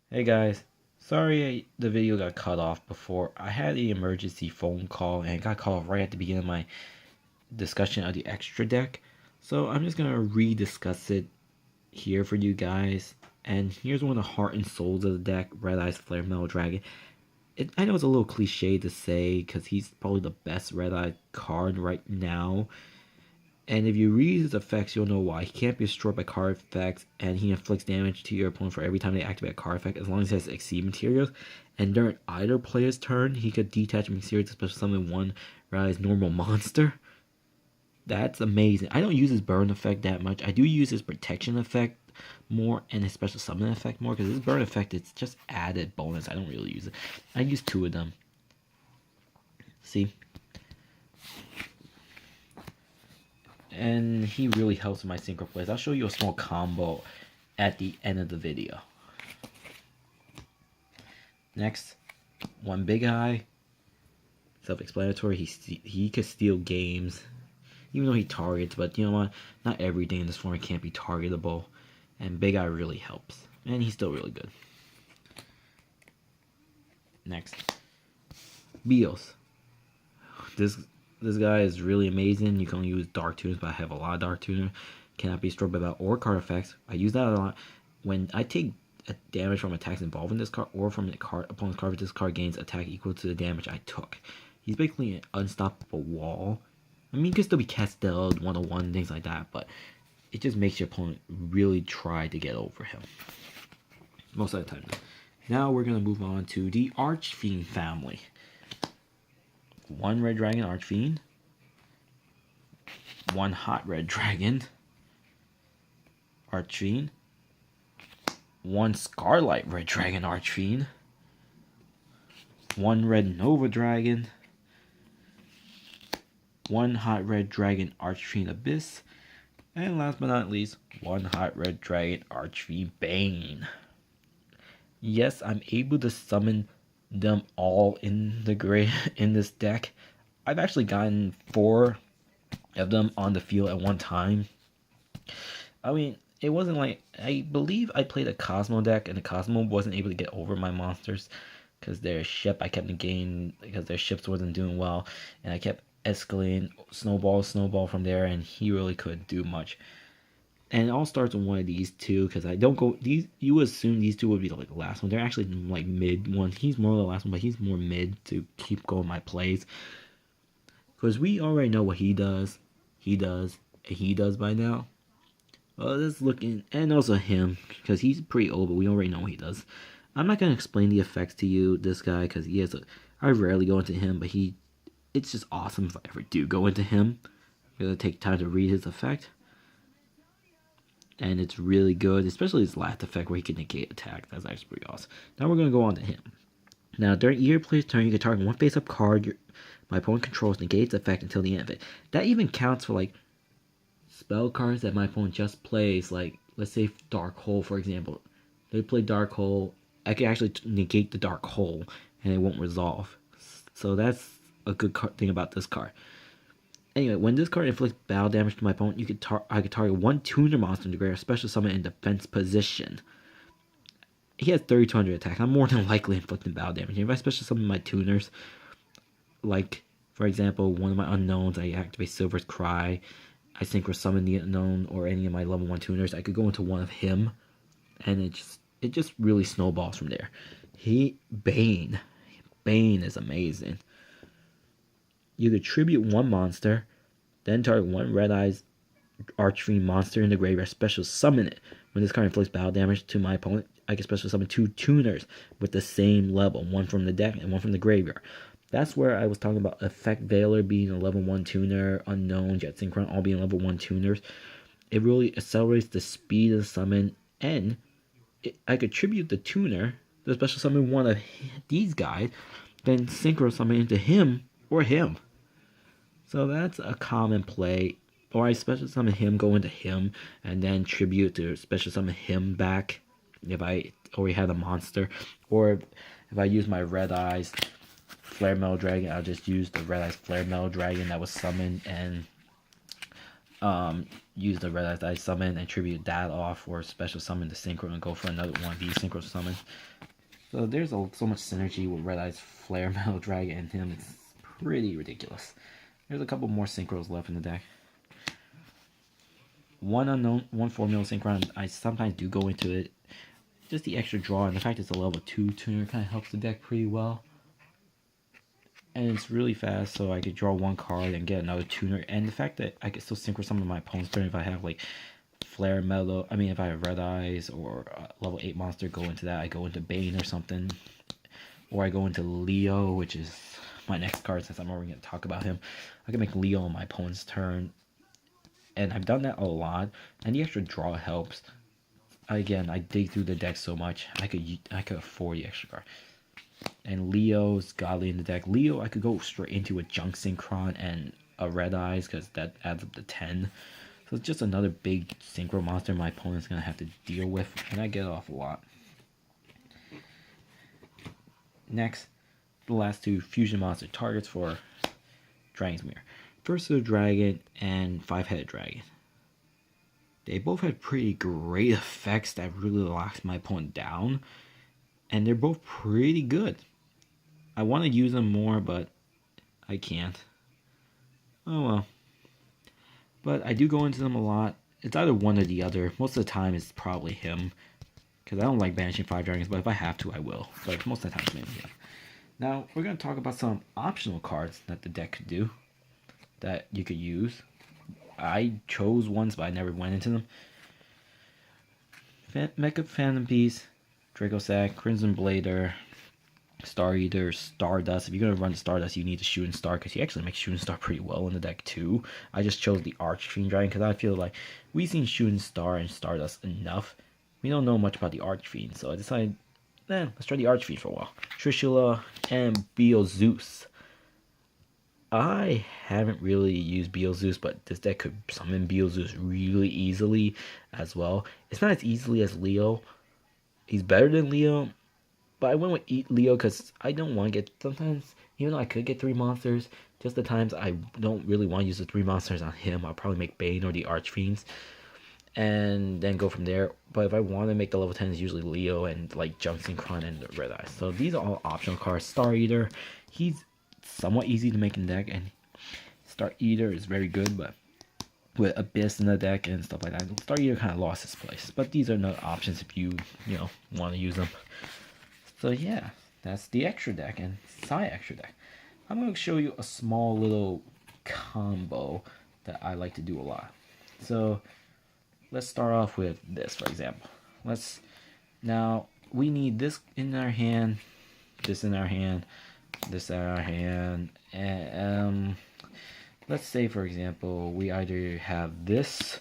Hey guys, sorry the video got cut off before. I had an emergency phone call and it got cut off right at the beginning of my discussion of the extra deck. So I'm just gonna re-discuss it here for you guys. And here's one of the heart and souls of the deck, Red Eyes Flare Metal Dragon. I know it's a little cliche to say because he's probably the best Red Eye card right now. And if you read his effects, you'll know why. He can't be destroyed by card effects, and he inflicts damage to your opponent for every time they activate a card effect, as long as he has Exceed materials. And during either player's turn, he could detach a material to special summon one Rise normal monster. That's amazing. I don't use his burn effect that much. I do use his protection effect more and his special summon effect more, because his burn effect is just added bonus. I don't really use it. I use two of them. See? And he really helps with my synchro plays. I'll show you a small combo at the end of the video. Next, one big eye. Self-explanatory. He could steal games, even though he targets. But you know what? Not everything in this format can't be targetable, and big eye really helps. And he's still really good. Next, Beals. This guy is really amazing. You can only use Dark Tuners, but I have a lot of Dark Tuner. Cannot be destroyed by battle or card effects. I use that a lot. When I take damage from attacks involving this card, or from the card opponent's card, if this card gains attack equal to the damage I took. He's basically an unstoppable wall. I mean, he can still be Castelled 101, things like that, but it just makes your opponent really try to get over him. Most of the time. Now we're going to move on to the Archfiend family. One red dragon Archfiend, one hot red dragon Archfiend, one Scarlet red dragon Archfiend, one red Nova dragon, one hot red dragon Archfiend Abyss, and last but not least, one hot red dragon Archfiend Bane. Yes, I'm able to summon them all in this deck. I've actually gotten 4 of them on the field at one time. I mean, it wasn't like, I believe I played a Cosmo deck and the Cosmo wasn't able to get over my monsters because their ship I kept negating because their ships wasn't doing well, and I kept escalating snowball from there, and he really couldn't do much. And it all starts with one of these two, because I don't go these. You assume these two would be like the last one. They're actually like mid one. He's more the last one, but he's more mid to keep going my plays. Because we already know what he does, and he does by now. Well, let's look in, and also him, because he's pretty old, but we already know what he does. I'm not gonna explain the effects to you, this guy, because he has I rarely go into him, but it's just awesome if I ever do go into him. I'm gonna take time to read his effect. And it's really good, especially his last effect where he can negate attack. That's actually pretty awesome. Now we're going to go on to him. Now, during your player's turn, you can target one face-up card my opponent controls, negates effect until the end of it. That even counts for, like, spell cards that my opponent just plays. Like, let's say Dark Hole, for example. They play Dark Hole. I can actually negate the Dark Hole, and it won't resolve. So that's a good thing about this card. Anyway, when this card inflicts battle damage to my opponent, I could target one tuner monster in the graveyard, special summon in defense position. He has 3200 attack. I'm more than likely inflicting battle damage. If I special summon my tuners, like, for example, one of my unknowns, I activate Silver's Cry, I synchro summon the unknown, or any of my level 1 tuners, I could go into one of him, and it just really snowballs from there. Bane is amazing. You could tribute one monster, then target one Red Eyes Archfiend monster in the graveyard, special summon it. When this card inflicts battle damage to my opponent, I can special summon 2 tuners with the same level, one from the deck and one from the graveyard. That's where I was talking about Effect Veiler being a level 1 tuner, Unknown, Jet Synchron all being level 1 tuners. It really accelerates the speed of the summon, and I could tribute the tuner to special summon one of these guys, then synchro summon into him or him. So that's a common play. Or I special summon him, go into him, and then tribute to special summon him back if I already had a monster. Or if I use my Red Eyes Flare Metal Dragon, I'll just use the Red Eyes Flare Metal Dragon that was summoned and use the red eyes that I summon and tribute that off, or special summon the synchro and go for another one of these synchro summons. So there's so much synergy with Red Eye's Flare Metal Dragon and him. It's pretty ridiculous. There's a couple more synchros left in the deck. One unknown, one formula synchron. I sometimes do go into it. Just the extra draw and the fact it's a level 2 tuner kind of helps the deck pretty well. And it's really fast, so I could draw one card and get another tuner. And the fact that I can still synchro summon my opponent's turn if I have like Flare Metal, if I have Red Eyes or level 8 monster, go into that. I go into Bane or something. Or I go into Leo, which is my next card since I'm already going to talk about him. I can make Leo on my opponent's turn. And I've done that a lot. And the extra draw helps. Again, I dig through the deck so much. I could afford the extra card. And Leo's godly in the deck. Leo, I could go straight into a Junk Synchron and a Red Eyes because that adds up to 10. So it's just another big synchro monster my opponent's going to have to deal with. And I get off a lot. Next, the last two fusion monster targets for Dragon's Mirror. First the Dragon and Five-Headed Dragon. They both had pretty great effects that really locks my opponent down. And they're both pretty good. I want to use them more, but I can't. Oh well. But I do go into them a lot. It's either one or the other. Most of the time it's probably him. Because I don't like banishing 5 dragons, but if I have to, I will. But most of the time it's mainly him. Now, we're going to talk about some optional cards that the deck could do. That you could use. I chose ones, but I never went into them. Mecha Phantom Piece, Draco Sack, Crimson Blader, Star Eater, Stardust. If you're going to run the Stardust, you need the Shooting Star, because he actually makes Shooting Star pretty well in the deck too. I just chose the Archfiend Dragon, because I feel like we've seen Shooting Star and Stardust enough. We don't know much about the Archfiend, so I decided, let's try the Archfiend for a while. Trishula and Beelzeus. I haven't really used Beelzeus, but this deck could summon Beelzeus really easily as well. It's not as easily as Leo. He's better than Leo, but I went with Leo because I don't want to get, sometimes, even though I could get 3 monsters, just the times I don't really want to use the 3 monsters on him, I'll probably make Bane or the Archfiends, and then go from there. But if I want to make the level 10, it's usually Leo and like Junk Synchron and the Red Eyes. So these are all optional cards. Star Eater, he's somewhat easy to make in the deck, and Star Eater is very good, but with Abyss in the deck and stuff like that, Star Eater kind of lost his place. But these are no options if you want to use them. So yeah, that's the extra deck and Psy extra deck. I'm going to show you a small little combo that I like to do a lot. So let's start off with this, for example. Now we need this in our hand, this in our hand, this in our hand, and let's say, for example, we either have this,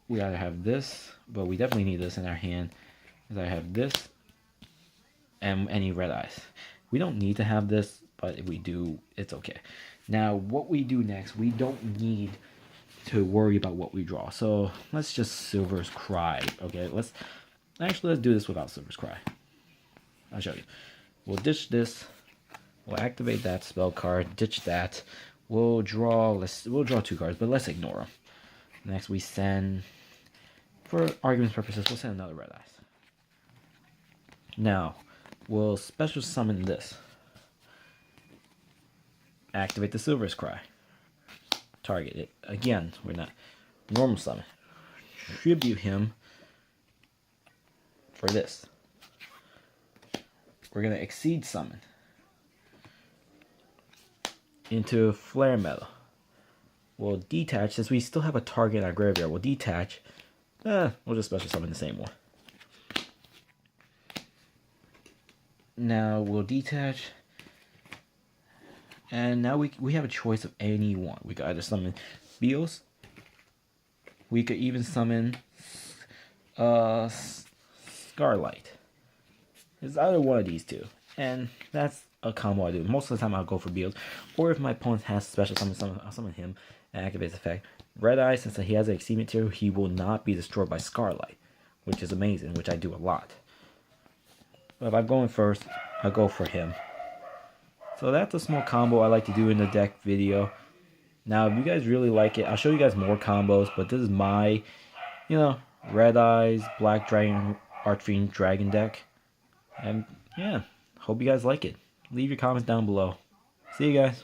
but we definitely need this in our hand, because I have this and any Red Eyes. We don't need to have this, but if we do, it's okay. Now, what we do next, we don't need to worry about what we draw. So let's just Silver's Cry. Okay, let's do this without Silver's Cry. I'll show you. We'll ditch this. We'll activate that spell card. Ditch that. We'll draw 2 cards, but let's ignore them. Next, we send, for argument's purposes, we'll send another Red Eyes. Now, we'll special summon this. Activate the Silver's Cry. Target it. Again, we're not normal summon. Tribute him for this. We're going to exceed summon into Flare Metal. We'll detach, since we still have a target in our graveyard, we'll detach. We'll just special summon the same one. Now we'll detach. And now we have a choice of any one. We could either summon Beals. We could even summon Scarlight. It's either one of these two. And that's a combo I do. Most of the time I'll go for Beals. Or if my opponent has special summon, I'll summon him and activate the effect. Red Eye, since he has an Exceed material, he will not be destroyed by Scarlight, which is amazing, which I do a lot. But if I'm going first, I'll go for him. So that's a small combo I like to do in the deck video. Now, if you guys really like it, I'll show you guys more combos, but this is my, Red Eyes, Black Dragon, Archfiend Dragon deck. And yeah, hope you guys like it. Leave your comments down below. See you guys.